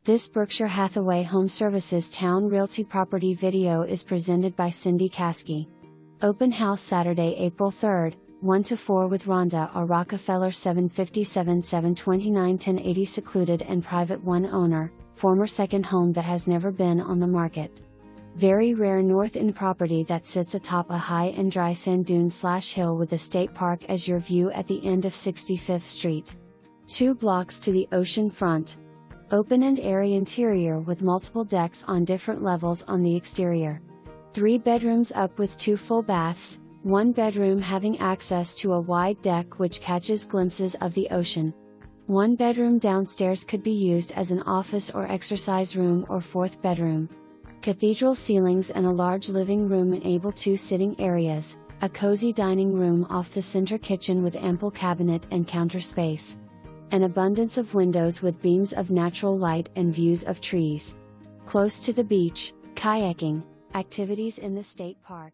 This Berkshire Hathaway HomeServices Towne Realty property video is presented by Cindy Caskey. Open house Saturday, April 3rd, 1 to 4 with Rhonda R Rockefeller, 757 729 1080 Secluded and private, one owner, former second home that has never been on the market. Very rare north end property that sits atop a high and dry sand dune/hill with the state park as your view at the end of 65th Street. 2 blocks to the ocean front. Open and airy interior with multiple decks on different levels on the exterior. 3 bedrooms up with 2 full baths, 1 bedroom having access to a wide deck which catches glimpses of the ocean. 1 bedroom downstairs could be used as an office or exercise room or 4th bedroom. Cathedral ceilings and a large living room enable 2 sitting areas, a cozy dining room off the center kitchen with ample cabinet and counter space. An abundance of windows with beams of natural light and views of trees. Close to the beach, kayaking, activities in the state park.